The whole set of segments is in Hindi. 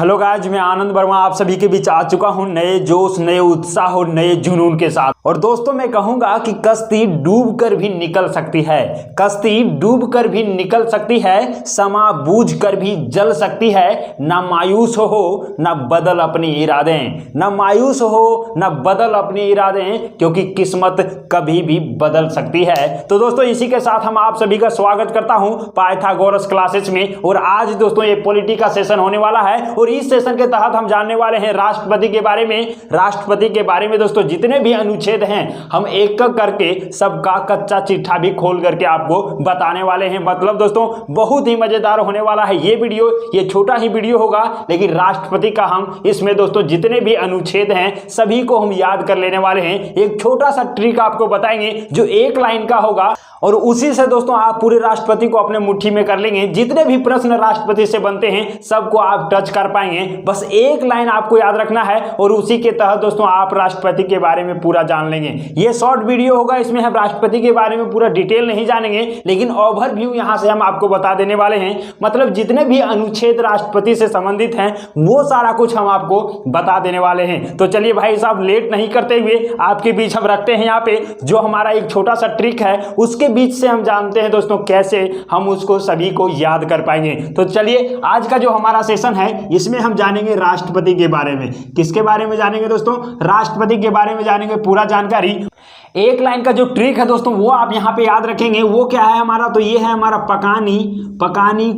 हेलो गाइस, मैं आनंद वर्मा आप सभी के बीच आ चुका हूं नए जोश, नए उत्साह और नए जुनून के साथ। और दोस्तों, मैं कहूंगा कि कश्ती डूब कर भी निकल सकती है, कश्ती डूब कर भी निकल सकती है, समा बूझ कर भी जल सकती है। ना मायूस हो ना बदल अपनी इरादे, ना मायूस हो ना बदल अपनी इरादे, क्योंकि किस्मत कभी भी बदल सकती है। तो दोस्तों, इसी के साथ हम आप सभी का स्वागत करता हूं पाइथागोरस क्लासेस में। और आज दोस्तों ये पॉलिटी का सेशन होने वाला है और इस सेशन के तहत हम जानने वाले हैं राष्ट्रपति के बारे में। राष्ट्रपति के बारे में दोस्तों जितने भी अनुच्छेद हैं हम एक एक करके सबका कच्चा चिट्ठा भी खोल करके आपको बताने वाले हैं। मतलब दोस्तों बहुत ही मजेदार होने वाला है ये वीडियो। ये छोटा ही वीडियो होगा, लेकिन राष्ट्रपति का हम इसमें दोस्तों जितने भी अनुच्छेद हैं सभी को हम याद कर लेने वाले हैं। एक छोटा सा ट्रिक आपको बताएंगे जो एक लाइन का होगा और उसी से दोस्तों आप पूरे राष्ट्रपति को अपने मुट्ठी में कर लेंगे। जितने भी प्रश्न राष्ट्रपति से बनते हैं सबको आप टच कर पाएंगे। बस एक लाइन आपको याद रखना है और उसी के तहत दोस्तों आप राष्ट्रपति के बारे में पूरा जान लेंगे। ये शॉर्ट वीडियो होगा, इसमें हम राष्ट्रपति के बारे में पूरा डिटेल नहीं जानेंगे, लेकिन ओवरव्यू यहां से हम आपको बता देने वाले हैं। मतलब जितने भी अनुच्छेद राष्ट्रपति से संबंधित हैं वो सारा कुछ हम आपको बता देने वाले हैं। तो चलिए भाई साहब, लेट नहीं करते हुए आपके बीच हम रखते हैं यहाँ पे जो हमारा एक छोटा सा ट्रिक है, उसके बीच से हम जानते हैं दोस्तों कैसे हम उसको सभी को याद कर पाएंगे। तो चलिए आज का जो हमारा सेशन है इसमें हम जानेंगे राष्ट्रपति के बारे में। किसके बारे में जानेंगे दोस्तों? राष्ट्रपति के बारे में जानेंगे पूरा जानकारी। एक लाइन का जो ट्रिक है दोस्तों वो आप यहाँ पे याद रखेंगे। वो क्या है हमारा? तो ये है हमारा पकानी, पकानी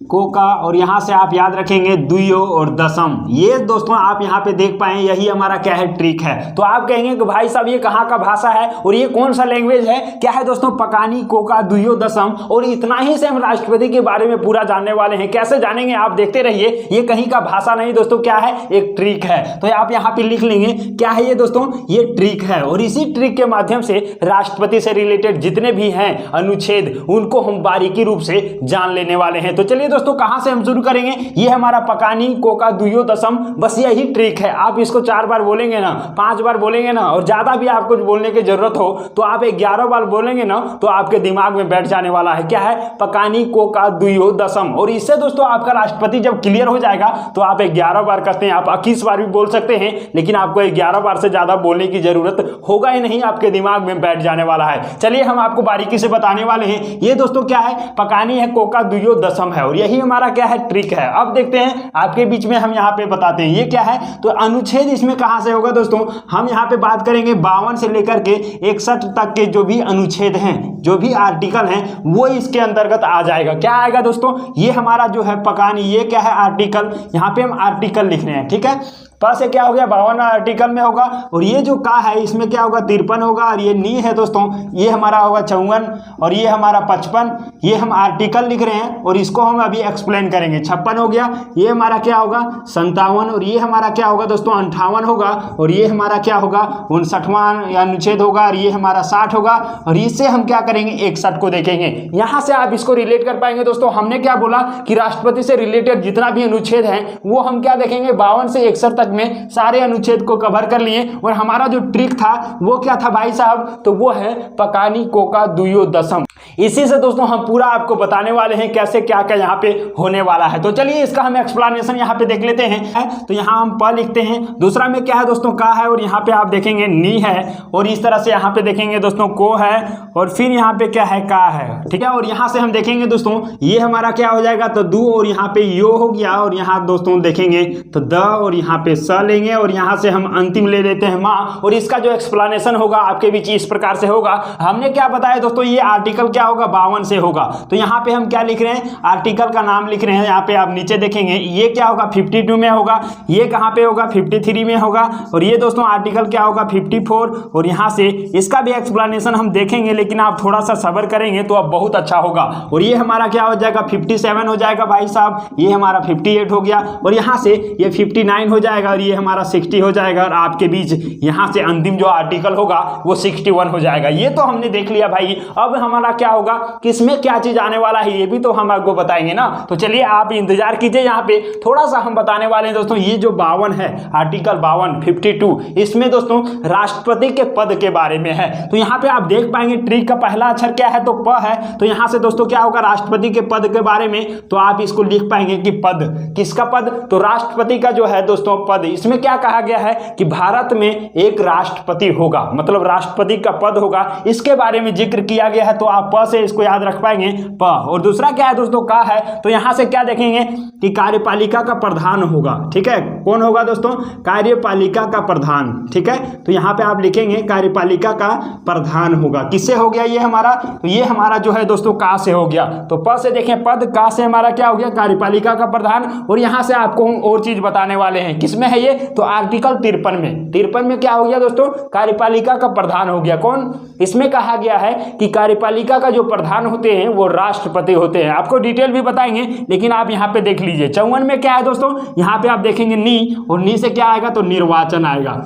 कोका और यहाँ से आप याद रखेंगे दुयो और दशम। ये दोस्तों आप यहाँ पे देख पाए, यही हमारा क्या है ट्रिक है। तो आप कहेंगे कि भाई साहब ये कहाँ का भाषा है और ये कौन सा लैंग्वेज है? क्या है दोस्तों? पकानी कोका दुयो दशम। और इतना ही से हम राष्ट्रपति के बारे में पूरा जानने वाले हैं। कैसे जानेंगे आप देखते रहिए। ये कहीं का भाषा नहीं दोस्तों, क्या है? एक ट्रिक है। तो आप यहाँ पे लिख लेंगे क्या है ये दोस्तों? ये ट्रिक है। और इसी ट्रिक के माध्यम से राष्ट्रपति से रिलेटेड जितने भी हैं अनुच्छेद उनको हम बारीकी रूप से जान लेने वाले हैं। तो चलिए दोस्तों कहां से हम शुरू करेंगे? ये हमारा पकानी कोका दुयो दशम, बस यही ट्रिक है। आप इसको 4 बार बोलेंगे ना, 5 बार बोलेंगे ना, और ज्यादा भी आपको बोलने की जरूरत हो तो आप 11 बार बोलेंगे ना तो आपके दिमाग में बैठ जाने वाला है। क्या है? पकानी कोका दुयो दशम। और इससे दोस्तों आपका राष्ट्रपति जब क्लियर हो जाएगा तो आप 11 बार करते हैं, आप 21 बार भी बोल सकते हैं, लेकिन आपको 11 बार से ज्यादा बोलने की जरूरत होगा ही नहीं, आपके दिमाग में बैठ जाने वाला है। चलिए हम आपको बारीकी से बताने वाले हैं। ये दोस्तों क्या है? पकानी है, कोका दुयो दशम है और यही हमारा क्या है? ट्रिक है। अब देखते हैं आपके बीच में हम यहाँ पे बताते हैं ये क्या है। तो अनुच्छेद इसमें कहां से होगा दोस्तों? हम यहाँ पे बात करेंगे 52 से लेकर के 61 तक के जो भी अनुच्छेद हैं, जो भी आर्टिकल हैं, वो इसके अंतर्गत आ जाएगा। क्या आएगा दोस्तों? ये हमारा जो है पकानी, ये क्या है? आर्टिकल। यहाँ पे हम आर्टिकल लिख रहे हैं, ठीक है। पास से क्या हो गया? 52 आर्टिकल में होगा। और ये जो का है इसमें क्या होगा? 53 होगा। और ये नी है दोस्तों, ये हमारा होगा 54 और ये हमारा 55। ये हम आर्टिकल लिख रहे हैं और इसको हम अभी एक्सप्लेन करेंगे। 56 हो गया। ये हमारा क्या होगा? 57। और ये हमारा क्या होगा दोस्तों? 58 होगा। और ये हमारा क्या होगा? 59वां अनुच्छेद होगा। और ये हमारा 60 होगा। और इससे हम क्या करेंगे? 61 को देखेंगे। यहां से आप इसको रिलेट कर पाएंगे दोस्तों। हमने क्या बोला कि राष्ट्रपति से रिलेटेड जितना भी अनुच्छेद है वो हम क्या देखेंगे? 52 से 61 तक में सारे अनुच्छेद को कवर कर लिए। और हमारा जो ट्रिक था वो क्या था भाई साहब? तो वो है पकानी कोका दुयो दशम। इसी से दोस्तों हम पूरा आपको बताने वाले हैं कैसे क्या क्या यहाँ पे होने वाला है। तो चलिए इसका हम एक्सप्लेनेशन यहाँ पे देख लेते हैं। तो यहाँ हम प लिखते हैं। दूसरा में क्या है दोस्तों? का है। और यहाँ पे आप देखेंगे नी है। और इस तरह से यहाँ पे देखेंगे दोस्तों को है। और फिर यहाँ पे क्या है? का है, ठीक है। और यहाँ से हम देखेंगे दोस्तों ये हमारा क्या हो जाएगा? तो दू। और यहाँ पे यो हो गया। और यहाँ दोस्तों देखेंगे तो द और यहाँ पे स लेंगे। और यहाँ से हम अंतिम ले लेते हैं माँ। और इसका जो एक्सप्लेनेशन होगा आपके बीच इस प्रकार से होगा। हमने क्या बताया दोस्तों? ये आर्टिकल क्या होगा? 52 से होगा। तो यहाँ पे हम क्या लिख रहे हैं? आर्टिकल का नाम लिख रहे हैं। यहाँ पे आप नीचे देखेंगे ये क्या होगा? 52 में होगा। ये कहाँ पे होगा? 53 में होगा। और ये दोस्तों आर्टिकल क्या होगा? 54। और यहाँ से इसका भी एक्सप्लेनेशन हम देखेंगे, लेकिन आप थोड़ा सा सब्र करेंगे तो अब बहुत अच्छा होगा। और ये हमारा क्या हो जाएगा? 57 हो जाएगा भाई साहब। ये हमारा 58 हो गया। और यहाँ से ये 59 हो जाएगा। और ये हमारा 60 हो जाएगा। और आपके बीच यहाँ से अंतिम जो आर्टिकल होगा वो 61 हो जाएगा। ये तो हमने देख लिया भाई। अब हमारा क्या होगा, किसमें क्या चीज आने वाला है ये भी तो हम आपको बताएंगे ना। तो चलिए आप इंतजार कीजिए, यहाँ पे थोड़ा सा हम बताने वाले हैं दोस्तों। ये जो 52 है, आर्टिकल 52 52, इसमें दोस्तों राष्ट्रपति के पद के बारे में है। तो यहाँ पे आप देख पाएंगे ट्रिक का पहला अक्षर क्या है, तो प है। तो यहाँ से दोस्तों क्या होगा, राष्ट्रपति के पद के बारे में तो आप इसको लिख पाएंगे कि पद, किसका पद, तो राष्ट्रपति का जो है दोस्तों पद। इसमें क्या कहा गया है कि भारत में एक राष्ट्रपति होगा, मतलब राष्ट्रपति का पद होगा, इसके बारे में जिक्र किया गया है। तो आप प से इसको याद रख पाएंगे, प। और दूसरा क्या है दोस्तों, का है। तो यहां से क्या देखेंगे कि कार्यपालिका का प्रधान होगा, ठीक है। कौन होगा दोस्तों, कार्यपालिका का प्रधान, ठीक है। तो यहां पे आप लिखेंगे कार्यपालिका का प्रधान होगा। किससे हो गया ये हमारा, तो ये हमारा जो है दोस्तों का से हो गया। तो प से देखें पद, का से हमारा क्या हो गया, कार्यपालिका का प्रधान। और यहां से आपको हम और चीज बताने वाले हैं, किसमें है ये, तो आर्टिकल 53 में। 53 में क्या हो गया दोस्तों, कार्यपालिका का प्रधान हो गया। कौन, इसमें कहा गया है कि कार्यपालिका का जो प्रधान होते हैं वो राष्ट्रपति होते हैं। आपको डिटेल भी बताएंगे, लेकिन आप यहाँ पे देख लीजिए 54 में क्या है दोस्तों, यहाँ पे आप देखेंगे नी, और नी से क्या आएगा, तो निर्वाचन आएगा,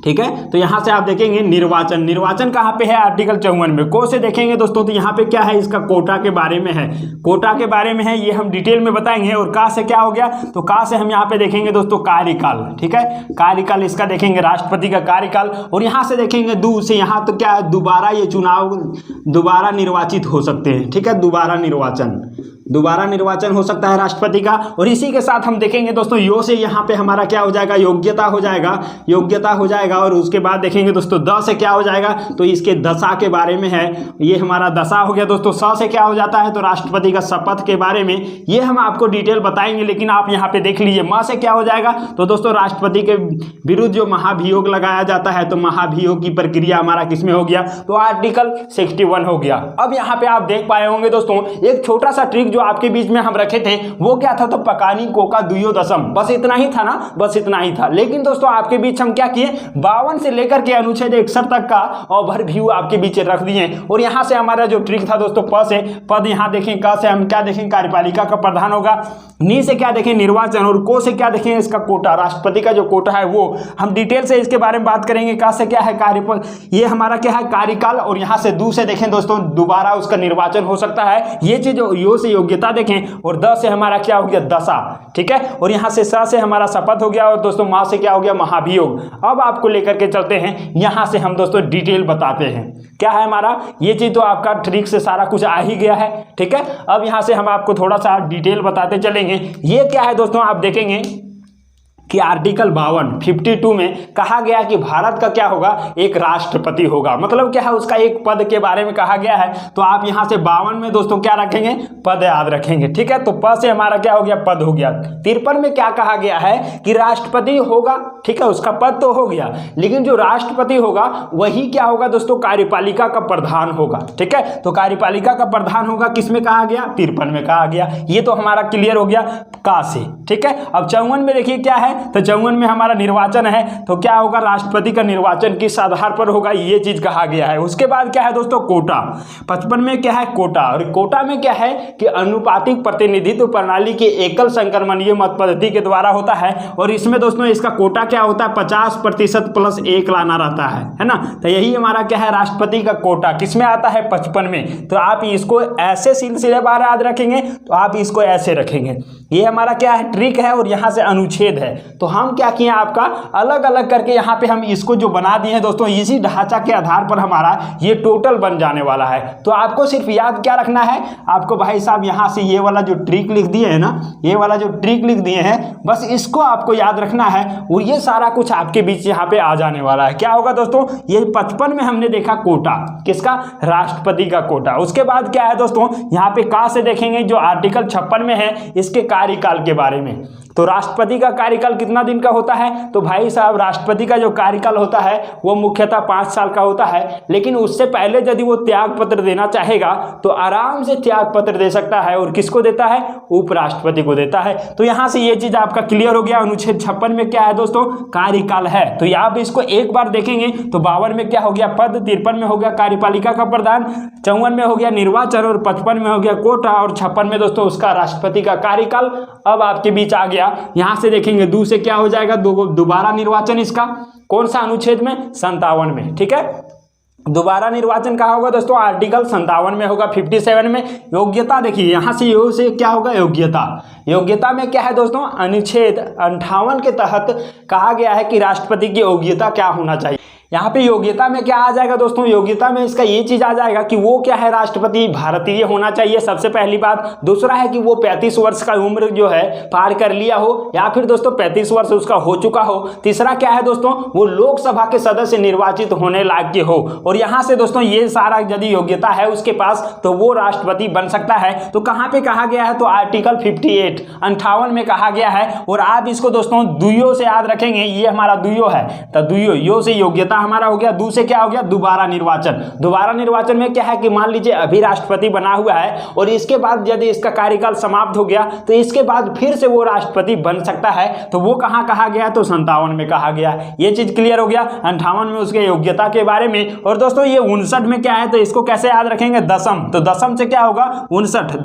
ठीक है। तो यहां से आप देखेंगे निर्वाचन, निर्वाचन कहां पे है, आर्टिकल 54 में। को से देखेंगे दोस्तों, तो यहां पे क्या है, इसका कोटा के बारे में है, कोटा के बारे में है, ये हम डिटेल में बताएंगे। और का से क्या हो गया, तो का से हम यहां पे देखेंगे दोस्तों कार्यकाल, ठीक है। कार्यकाल इसका देखेंगे राष्ट्रपति का कार्यकाल। और यहां से देखेंगे दू से, यहां तो क्या है, दोबारा ये चुनाव दोबारा निर्वाचित हो सकते हैं, ठीक है। दोबारा निर्वाचन हो सकता है राष्ट्रपति का। और इसी के साथ हम देखेंगे दोस्तों यो से, यहाँ पे हमारा क्या हो जाएगा, योग्यता हो जाएगा। और उसके बाद देखेंगे दोस्तों द से क्या हो जाएगा, तो इसके दशा के बारे में है, ये हमारा दशा हो गया दोस्तों। स से क्या हो जाता है, तो राष्ट्रपति का शपथ के बारे में, ये हम आपको डिटेल बताएंगे। लेकिन आप यहाँ पे देख लीजिए म से क्या हो जाएगा, तो दोस्तों राष्ट्रपति के विरुद्ध जो महाभियोग लगाया जाता है, तो महाभियोग की प्रक्रिया हमारा किसमें हो गया, तो आर्टिकल 61 हो गया। अब यहाँ पे आप देख पाए होंगे दोस्तों एक छोटा सा ट्रिक जो आपके बीच में हम रखे थे, वो क्या था, तो पकानी कोका दुयो दशम, बस इतना ही था ना, बस इतना ही था। लेकिन दोस्तों आपके बीच हम क्या किए, 52 से लेकर के अनुच्छेद 61 तक का ओवरव्यू आपके बीच रख दिए। और यहां से हमारा जो ट्रिक था दोस्तों, प से पद, यहां देखें, क से हम क्या देखें, कार्यपालिका का प्रधान होगा, नी से क्या देखें, निर्वाचन, और को से क्या देखें, इसका कोटा, राष्ट्रपति का जो कोटा है वो हम डिटेल से इसके बारे में बात करेंगे। का से क्या है, कार्य, ये हमारा क्या है, कार्यकाल। और यहां से दू से देखें दोस्तों, दोबारा उसका निर्वाचन हो सकता है, ये चीज। यो से योग्यता देखें, और द से हमारा क्या हो गया, दशा, ठीक है। और यहां से स से हमारा शपथ हो गया। और दोस्तों मा से क्या हो गया, महाभियोग। अब आपको लेकर के चलते हैं, यहां से हम दोस्तों डिटेल बताते हैं क्या है हमारा, ये चीज तो आपका ट्रिक से सारा कुछ आ ही गया है, ठीक है। अब यहां से हम आपको थोड़ा सा डिटेल बताते चलेंगे। ये क्या है दोस्तों, आप देखेंगे कि आर्टिकल 52 52 में कहा गया कि भारत का क्या होगा, एक राष्ट्रपति होगा। मतलब क्या है, उसका एक पद के बारे में कहा गया है। तो आप यहां से 52 में दोस्तों क्या रखेंगे, पद याद रखेंगे, ठीक है। तो पद से हमारा क्या हो गया, पद हो गया। 53 में क्या कहा गया है कि राष्ट्रपति होगा, ठीक है, उसका पद तो हो गया, लेकिन जो राष्ट्रपति होगा वही क्या होगा दोस्तों, कार्यपालिका का प्रधान होगा, ठीक है। तो कार्यपालिका का प्रधान होगा, किसमें कहा गया, 53 में कहा गया। ये तो हमारा क्लियर हो गया का से, ठीक है। अब 54 में देखिए क्या है, तो 54 में हमारा निर्वाचन है। तो क्या होगा, राष्ट्रपति का निर्वाचन किस आधार पर होगा, ये चीज कहा गया है। उसके बाद क्या है दोस्तों, कोटा। 55 में क्या है, कोटा। और कोटा में क्या है कि अनुपातिक प्रतिनिधित्व प्रणाली के एकल संक्रमणीय मत पद्धति के द्वारा होता है। और इसमें दोस्तों इसका कोटा क्या होता है, 50% प्लस 1 लाना रहता है ना। तो यही हमारा क्या है, राष्ट्रपति का कोटा किसमें आता है, 55 में। तो आप इसको ऐसे सिलसिलेवार याद रखेंगे, तो आप इसको ऐसे रखेंगे। ये हमारा क्या है, ट्रिक है। और यहाँ से अनुच्छेद है, तो हम क्या किए, आपका अलग अलग करके यहाँ पे हम इसको जो बना दिए हैं दोस्तों, इसी ढांचा के आधार पर हमारा ये टोटल बन जाने वाला है। तो आपको सिर्फ याद क्या रखना है, आपको भाई साहब यहाँ से ये वाला जो ट्रिक लिख दिए है ना, ये वाला जो ट्रिक लिख दिए हैं, बस इसको आपको याद रखना है। और ये सारा कुछ आपके बीच यहाँ पे आ जाने वाला है। क्या होगा दोस्तों, ये 55 में हमने देखा कोटा, किसका, राष्ट्रपति का कोटा। उसके बाद क्या है दोस्तों, यहाँ पे का से देखेंगे, जो आर्टिकल 56 में है, इसके कार्यकाल के बारे में। तो राष्ट्रपति का कार्यकाल कितना दिन का होता है, तो भाई साहब राष्ट्रपति का जो कार्यकाल होता है वो मुख्यतः 5 साल का होता है। लेकिन उससे पहले यदि वो त्याग पत्र देना चाहेगा तो आराम से त्याग पत्र दे सकता है। और किसको देता है, उपराष्ट्रपति को देता है। तो यहां से ये चीज आपका क्लियर हो गया। अनुच्छेद 56 में क्या है दोस्तों, कार्यकाल है। तो आप इसको एक बार देखेंगे तो 52 में क्या हो गया, पद, 53 में हो गया कार्यपालिका का प्रधान, 54 में हो गया निर्वाचन, और 55 में हो गया कोटा, और 56 में दोस्तों उसका राष्ट्रपति का कार्यकाल अब आपके बीच आ गया। यहां से देखेंगे दू से क्या हो जाएगा, दोबारा निर्वाचन, इसका कौन सा अनुच्छेद में, 57 में, ठीक है। दोबारा निर्वाचन कहाँ होगा दोस्तों? आर्टिकल 57 में होगा, 57 में। योग्यता देखिए यहाँ से यो से क्या होगा? योग्यता। योग्यता में क्या है दोस्तों? अनुच्छेद 58 के तहत कहा गया है कि राष्ट्रपति की योग्यता क्या होना चाहिए। यहाँ पे योग्यता में क्या आ जाएगा दोस्तों? योग्यता में इसका ये चीज आ जाएगा कि वो क्या है? राष्ट्रपति भारतीय होना चाहिए, सबसे पहली बात। दूसरा है कि वो 35 वर्ष का उम्र जो है पार कर लिया हो, या फिर दोस्तों 35 वर्ष उसका हो चुका हो। तीसरा क्या है दोस्तों? वो लोकसभा के सदस्य निर्वाचित होने लायक के हो। और यहाँ से दोस्तों ये सारा यदि योग्यता है उसके पास तो वो राष्ट्रपति बन सकता है। तो कहाँ पे कहा गया है? तो आर्टिकल 58 में कहा गया है। और आप इसको दोस्तों दुयो से याद रखेंगे, ये हमारा दुयो है, तो दुयो यो से योग्यता हमारा हो गया, दू से क्या हो गया? दोबारा निर्वाचन। दोबारा निर्वाचन में क्या है कि मान लीजिए अभी राष्ट्रपति बना हुआ है और इसके बाद यदि इसका कार्यकाल समाप्त हो गया तो इसके बाद फिर से वो राष्ट्रपति बन सकता है। तो वो कहाँ कहा गया? तो 57 में कहा गया। ये चीज क्लियर हो गया। 58 में उसके योग्यता के बारे में। और दोस्तों ये 59 में क्या है? तो इसको कैसे याद रखेंगे? दसम। तो दसम से क्या होगा? 59।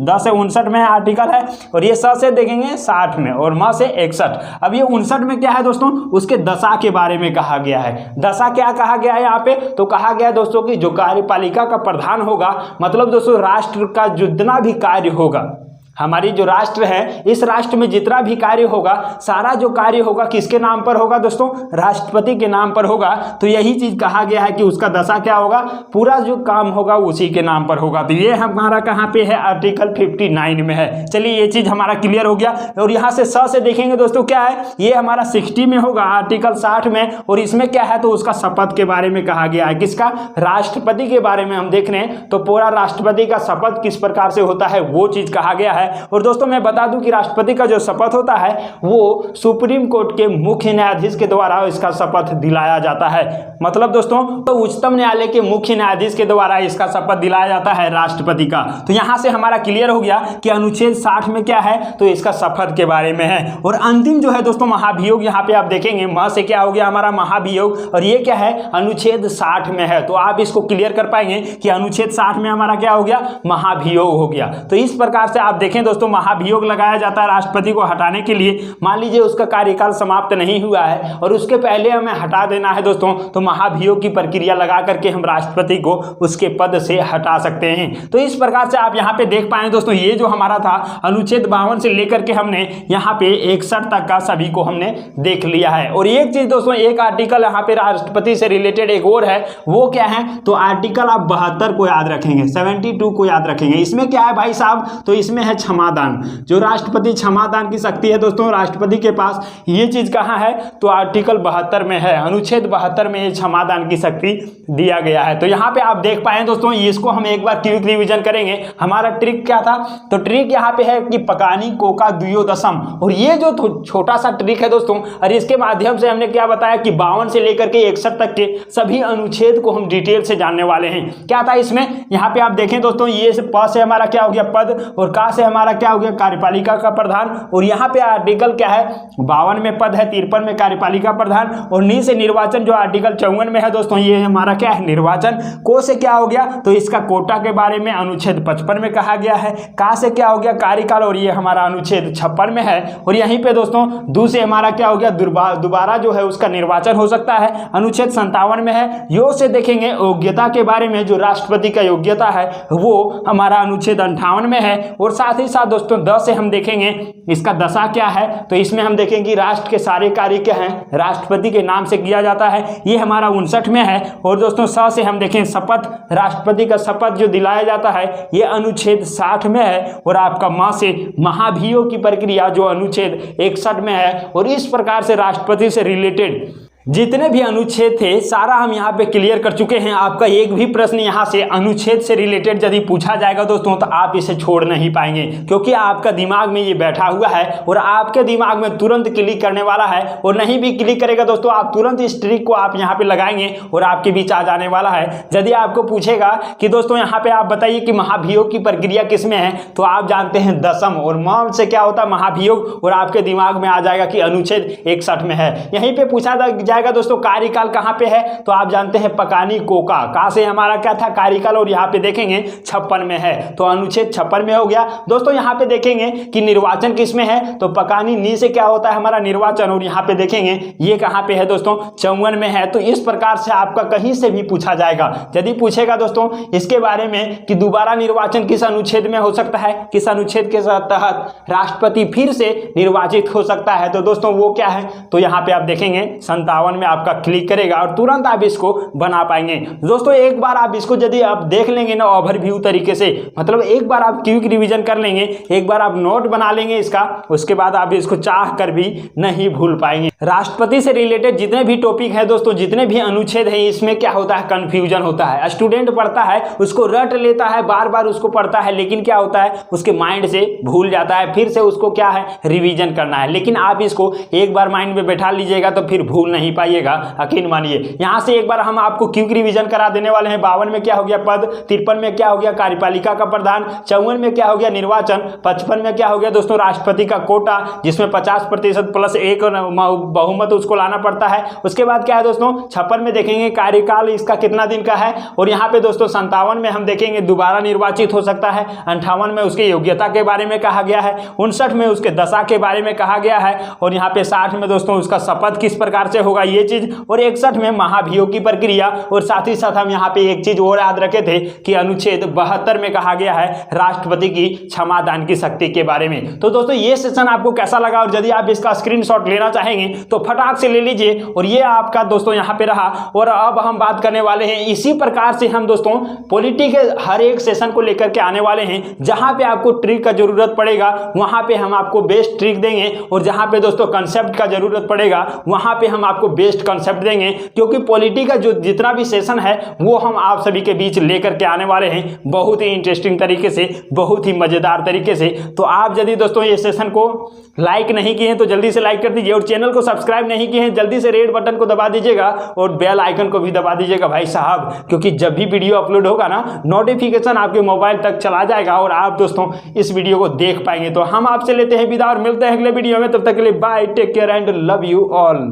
10 से 59 में आर्टिकल है। और ये स से देखेंगे 60 में और म से 61। अब ये 59 में क्या है दोस्तों? उसके दशा के बारे में कहा गया है। दशा क्या कहा गया है यहाँ पे? तो कहा गया दोस्तों कि जो कार्यपालिका का प्रधान होगा, मतलब दोस्तों राष्ट्र का जितना भी कार्य होगा, हमारी जो राष्ट्र है, इस राष्ट्र में जितना भी कार्य होगा, सारा जो कार्य होगा किसके नाम पर होगा दोस्तों? राष्ट्रपति के नाम पर होगा। तो यही चीज कहा गया है कि उसका दशा क्या होगा? पूरा जो काम होगा उसी के नाम पर होगा। तो ये हमारा कहाँ पे है? आर्टिकल 59 में है। चलिए ये चीज हमारा क्लियर हो गया। और यहाँ से स से देखेंगे दोस्तों क्या है? ये हमारा 60 में होगा, आर्टिकल 60 में। और इसमें क्या है? तो उसका शपथ के बारे में कहा गया है। किसका? राष्ट्रपति के बारे में हम देख रहे हैं। तो पूरा राष्ट्रपति का शपथ किस प्रकार से होता है वो चीज कहा गया है। और दोस्तों मैं बता दूं कि राष्ट्रपति का जो शपथ होता है वो सुप्रीम कोर्ट के मुख्य न्यायाधीश के द्वारा इसका शपथ दिलाया जाता है। मतलब दोस्तों तो उच्चतम न्यायालय के मुख्य न्यायाधीश के द्वारा इसका शपथ दिलाया जाता है राष्ट्रपति का। तो यहां से हमारा क्लियर हो गया कि अनुच्छेद 60 में क्या है? तो इसका शपथ के बारे में है। और अंतिम जो है दोस्तों महाभियोग, यहाँ पे आप देखेंगे म से क्या हो गया? हमारा महाभियोग। और ये क्या है? अनुच्छेद 60 में है। तो आप इसको क्लियर कर पाएंगे कि अनुच्छेद 60 में हमारा क्या हो गया? महाभियोग हो गया। तो इस प्रकार से आप देखें दोस्तों महाभियोग लगाया जाता है राष्ट्रपति को हटाने के लिए। मान लीजिए उसका कार्यकाल समाप्त नहीं हुआ है और उसके पहले हमें हटा देना है दोस्तों, तो महाभियोग की प्रक्रिया लगा करके हम राष्ट्रपति को उसके पद से हटा सकते हैं। तो इस प्रकार से आप यहाँ पे देख पाए दोस्तों, ये जो हमारा था अनुच्छेद 52 से लेकर के हमने यहाँ पे 61 तक का सभी को हमने देख लिया है। और एक चीज दोस्तों, एक आर्टिकल यहाँ पे राष्ट्रपति से रिलेटेड एक और है, वो क्या है? तो आर्टिकल आप 72 को याद रखेंगे, 72 को याद रखेंगे। इसमें क्या है भाई साहब? तो इसमें है क्षमादान। जो राष्ट्रपति क्षमादान की शक्ति है दोस्तों राष्ट्रपति के पास, ये चीज कहाँ है? तो आर्टिकल 72 में है। अनुच्छेद 72 में ये क्षमादान की शक्ति दिया गया है। तो यहाँ पे आप देख पाए दोस्तों, इसको हम एक बार क्विक रिवीजन करेंगे। हमारा ट्रिक क्या था? तो ट्रिक यहाँ पे है कि पकानी कोका दुयो दशम। और ये जो छोटा सा ट्रिक है दोस्तों, और इसके माध्यम से हमने क्या बताया कि 52 से लेकर के 61 तक के सभी अनुच्छेद को हम डिटेल से जानने वाले हैं। क्या था इसमें? यहाँ पे आप देखें दोस्तों, ये से प से हमारा क्या हो गया? पद। और का से हमारा क्या हो गया? कार्यपालिका का प्रधान। और यहाँ पे आर्टिकल क्या है? 52 में पद है, 53 में कार्यपालिका प्रधान। और नी से निर्वाचन जो आर्टिकल 54 में है दोस्तों, ये हमारा क्या है? निर्वाचन। को से क्या हो गया? तो इसका कोटा के बारे में अनुच्छेद 55 में कहा गया है। का से क्या हो गया? कार्यकाल। और ये हमारा अनुच्छेद 56 में है। और यहीं पे दोस्तों दू से हमारा क्या हो गया? दोबारा जो है उसका निर्वाचन हो सकता है, अनुच्छेद 57 में है। यो से देखेंगे योग्यता के बारे में, जो राष्ट्रपति का योग्यता है वो हमारा अनुच्छेद 58 में है। और साथ ही साथ दोस्तों 10 से हम देखेंगे इसका दशा क्या है? तो इसमें हम देखेंगे राष्ट्र के सारे कार्य क्या हैं? राष्ट्रपति के नाम से किया जाता है, ये हमारा 59 में है। और दोस्तों 100 से हम देखें शपथ, राष्ट्रपति का शपथ जो दिलाया जाता है, ये अनुच्छेद 60 में है। और आपका म से महाभियोग की प्रक्रिया जो अनुच्छेद 61 में है। और इस प्रकार से राष्ट्रपति से रिलेटेड जितने भी अनुच्छेद थे सारा हम यहाँ पे क्लियर कर चुके हैं। आपका एक भी प्रश्न यहाँ से अनुच्छेद से रिलेटेड यदि पूछा जाएगा दोस्तों, तो आप इसे छोड़ नहीं पाएंगे, क्योंकि आपका दिमाग में ये बैठा हुआ है और आपके दिमाग में तुरंत क्लिक करने वाला है। और नहीं भी क्लिक करेगा दोस्तों, आप तुरंत इस ट्रिक को आप यहाँ पे लगाएंगे और आपके बीच आ जाने वाला है। यदि आपको पूछेगा कि दोस्तों यहाँ पे आप बताइए कि महाभियोग की प्रक्रिया किस में है, तो आप जानते हैं दशम। और म से क्या होता है? महाभियोग। और आपके दिमाग में आ जाएगा कि अनुच्छेद 61 में है। यहीं पे पूछा जाएगा दोस्तों कार्यकाल कहाँ पे है, तो आप जानते हैं पकानी कोका का से हमारा क्या था कार्यकाल, और यहाँ पे देखेंगे 56 में है, तो अनुच्छेद 56 में हो गया दोस्तों। यहाँ पे देखेंगे कि निर्वाचन किसमें है, तो पकानी नी से क्या होता है हमारा निर्वाचन, और यहाँ पे देखेंगे ये कहाँ पे है दोस्तों 54 में है। तो इस प्रकार से आपका कहीं से भी पूछा जाएगा, यदि पूछेगा दोस्तों इसके बारे में कि दोबारा निर्वाचन किस अनुच्छेद में हो सकता है, किस अनुच्छेद के तहत राष्ट्रपति फिर से निर्वाचित हो सकता है, तो दोस्तों वो क्या है, तो यहाँ पे आप देखेंगे 57 में आपका क्लिक करेगा और तुरंत आप इसको बना पाएंगे दोस्तों। एक बार आप इसको यदि आप देख लेंगे ना ओवरव्यू तरीके से, मतलब एक बार आप क्विक रिवीजन कर लेंगे, एक बार आप नोट बना लेंगे इसका, उसके बाद आप इसको चाह कर भी नहीं भूल पाएंगे। राष्ट्रपति से रिलेटेड जितने भी टॉपिक है दोस्तों, जितने भी अनुच्छेद है, इसमें क्या होता है कंफ्यूजन होता है। स्टूडेंट पढ़ता है उसको रट लेता है, बार बार उसको पढ़ता है, लेकिन क्या होता है उसके माइंड से भूल जाता है, फिर से उसको क्या है रिवीजन करना है। लेकिन आप इसको एक बार माइंड में बैठा लीजिएगा तो फिर भूल नहीं पाइएगा, यकीन मानिए। यहाँ से एक बार हम आपको क्विक रिवीजन करा देने वाले हैं। 52 में क्या हो गया पद, 53 में क्या हो गया कार्यपालिका का प्रधान, 54 में क्या हो गया निर्वाचन, 55 में क्या हो गया दोस्तों राष्ट्रपति का कोटा, जिसमें 50% प्लस 1 बहुमत उसको लाना पड़ता है। उसके बाद क्या है दोस्तों 56 में देखेंगे कार्यकाल इसका कितना दिन का है, और यहाँ पे दोस्तों 57 में हम देखेंगे दोबारा निर्वाचित हो सकता है, 58 में उसकी योग्यता के बारे में कहा गया है, 59 में उसके दशा के बारे में कहा गया है, और यहाँ पे 60 में दोस्तों उसका शपथ किस प्रकार से होगा ये चीज, और 61 में महाभियोग की प्रक्रिया, और साथ ही साथ हम यहाँ पे एक चीज और याद रखे थे कि अनुच्छेद 72 में कहा गया है राष्ट्रपति की क्षमादान की शक्ति के बारे में। तो दोस्तों ये सेशन आपको कैसा लगा, और यदि आप इसका स्क्रीनशॉट लेना चाहेंगे तो फटाक से ले लीजिए। और ये आपका दोस्तों यहाँ पे रहा, और अब हम बात करने वाले हैं इसी प्रकार से हम दोस्तों पॉलिटी के हर एक सेशन को लेकर के आने वाले हैं। जहां पे आपको ट्रिक का जरूरत पड़ेगा वहां पे हम आपको बेस्ट ट्रिक देंगे, और जहां पे दोस्तों कंसेप्ट का जरूरत पड़ेगा वहां पे हम आपको बेस्ट कंसेप्ट देंगे, क्योंकि पॉलिटी का जो जितना भी सेशन है वो हम आप सभी के बीच लेकर के आने वाले हैं, बहुत ही इंटरेस्टिंग तरीके से, बहुत ही मजेदार तरीके से। तो आप यदि दोस्तों ये सेशन को लाइक नहीं किए हैं तो जल्दी से लाइक कर दीजिए, और चैनल को सब्सक्राइब नहीं किए हैं जल्दी से रेड बटन को दबा दीजिएगा, और बेल आइकन को भी दबा दीजिएगा भाई साहब, क्योंकि जब भी वीडियो अपलोड होगा ना नोटिफिकेशन आपके मोबाइल तक चला जाएगा और आप दोस्तों इस वीडियो को देख पाएंगे। तो हम आपसे लेते हैं विदा और मिलते हैं अगले वीडियो में, तब तक के लिए bye, take care and love you all.